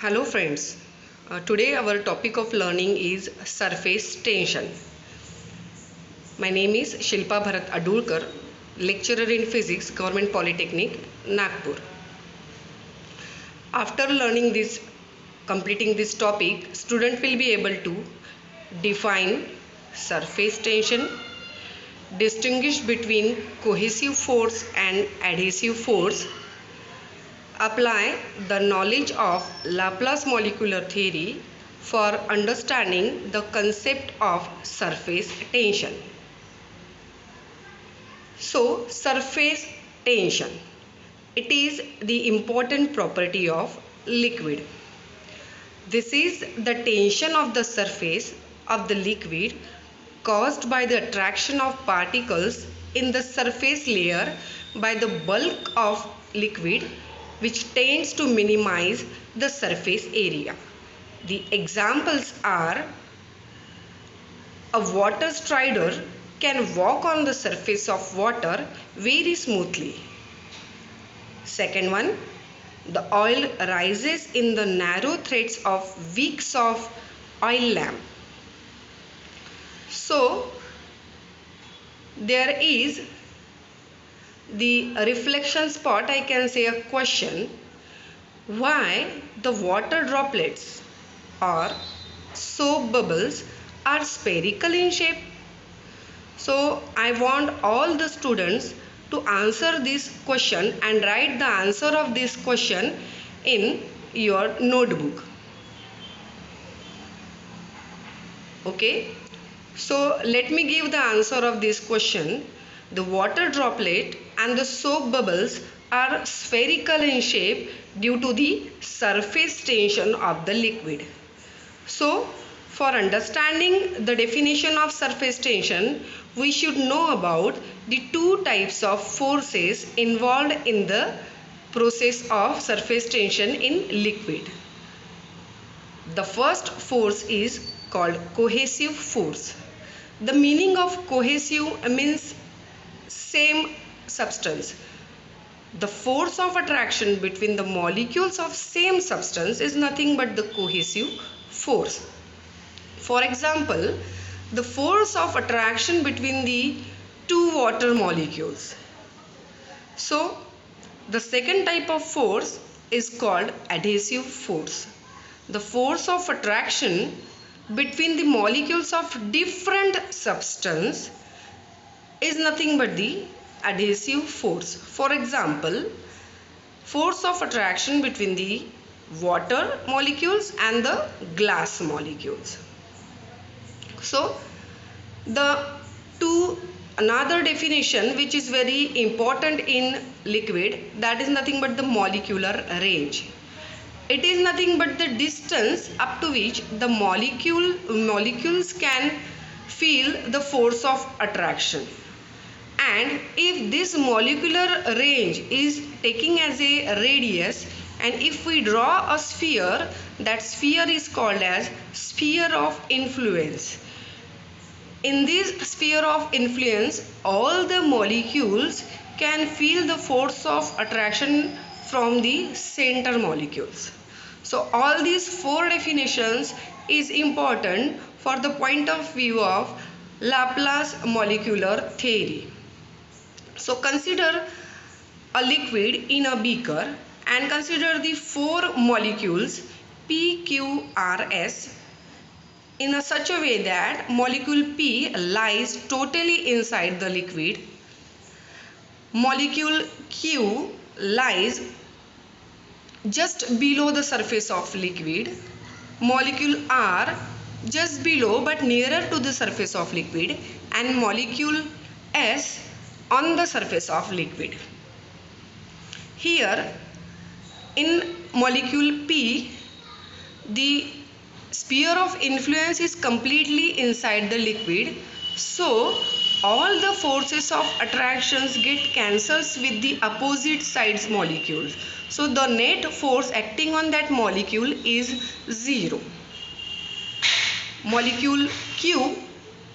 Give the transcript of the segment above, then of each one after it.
Hello friends, today our topic of learning is surface tension. My name is Shilpa Bharat Adulkar, lecturer in physics, Government Polytechnic, Nagpur. After completing this topic, student will be able to define surface tension, distinguish between cohesive force and adhesive force, apply the knowledge of Laplace molecular theory for understanding the concept of surface tension. So, surface tension. It is the important property of liquid. This is the tension of the surface of the liquid caused by the attraction of particles in the surface layer by the bulk of liquid, which tends to minimize the surface area. The examples are: a water strider can walk on the surface of water very smoothly. Second one, the oil rises in the narrow threads of wicks of oil lamp. So, there is the reflection spot. I can say a question: why the water droplets or soap bubbles are spherical in shape? So I want all the students to answer this question and write the answer of this question in your notebook. Okay, so let me give the answer of this question. The water droplet and the soap bubbles are spherical in shape due to the surface tension of the liquid. So, for understanding the definition of surface tension, we should know about the two types of forces involved in the process of surface tension in liquid. The first force is called cohesive force. The meaning of cohesive means same substance. The force of attraction between the molecules of same substance is nothing but the cohesive force. For example, the force of attraction between the two water molecules. So, the second type of force is called adhesive force. The force of attraction between the molecules of different substance is nothing but the adhesive force. For example, force of attraction between the water molecules and the glass molecules. So, another definition which is very important in liquid, that is nothing but the molecular range. It is nothing but the distance up to which the molecules can feel the force of attraction. And if this molecular range is taking as a radius, and if we draw a sphere, that sphere is called as sphere of influence. In this sphere of influence, all the molecules can feel the force of attraction from the center molecules. So all these four definitions is important for the point of view of Laplace molecular theory. So consider a liquid in a beaker and consider the four molecules P, Q, R, S in such a way that molecule P lies totally inside the liquid, molecule Q lies just below the surface of liquid, molecule R just below but nearer to the surface of liquid, and molecule S on the surface of liquid. Here in molecule P, the sphere of influence is completely inside the liquid, so all the forces of attractions get cancels with the opposite sides molecules. So the net force acting on that molecule is 0. Molecule Q,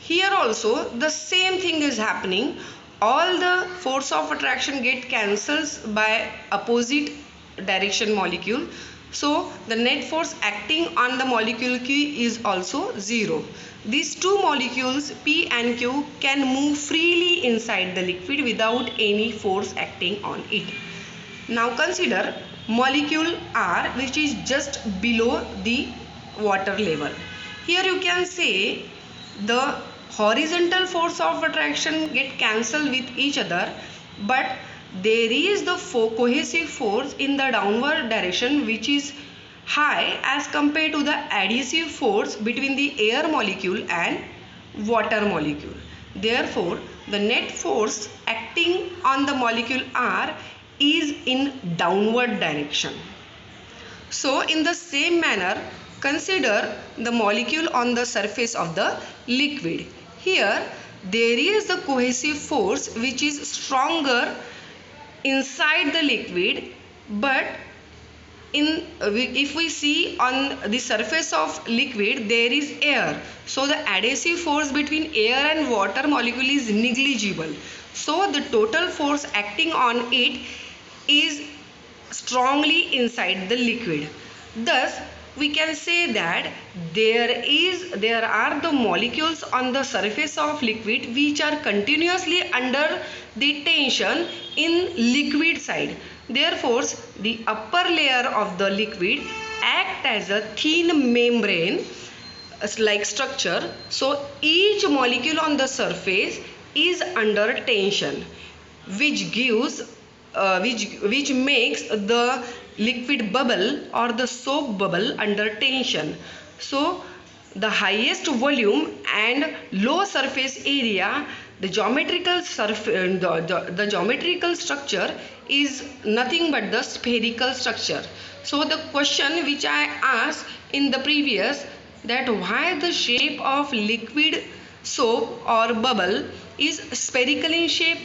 here also the same thing is happening. All the force of attraction get cancels by opposite direction molecule. So the net force acting on the molecule Q is also 0. These two molecules P and Q can move freely inside the liquid without any force acting on it. Now consider molecule R, which is just below the water level. Here you can say the horizontal force of attraction get cancelled with each other, but there is the cohesive force in the downward direction which is high as compared to the adhesive force between the air molecule and water molecule. Therefore, the net force acting on the molecule R is in downward direction. So in the same manner, consider the molecule on the surface of the liquid. Here there is the cohesive force which is stronger inside the liquid, but if we see on the surface of liquid there is air, so the adhesive force between air and water molecule is negligible. So the total force acting on it is strongly inside the liquid. Thus we can say that there are the molecules on the surface of liquid which are continuously under the tension in liquid side. Therefore the upper layer of the liquid act as a thin membrane like structure. So each molecule on the surface is under tension, which gives which makes the liquid bubble or the soap bubble under tension. So the highest volume and low surface area, the geometrical the geometrical structure is nothing but the spherical structure. So the question which I asked in the previous, that why the shape of liquid soap or bubble is spherical in shape.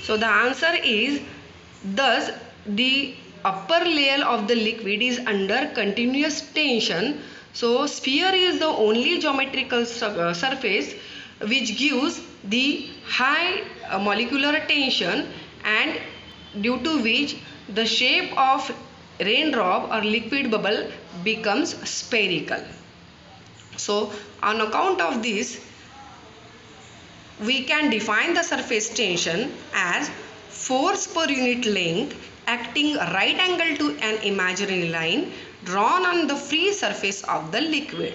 So the answer is, thus the upper layer of the liquid is under continuous tension. So sphere is the only geometrical surface which gives the high molecular tension, and due to which the shape of raindrop or liquid bubble becomes spherical. So on account of this, we can define the surface tension as force per unit length acting right angle to an imaginary line drawn on the free surface of the liquid.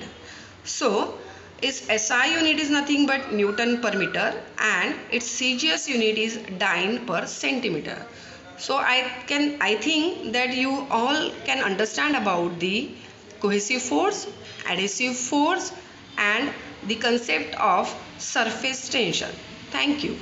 So its SI unit is nothing but Newton per meter and its CGS unit is Dyne per centimeter. So I think that you all can understand about the cohesive force, adhesive force and the concept of surface tension. Thank you.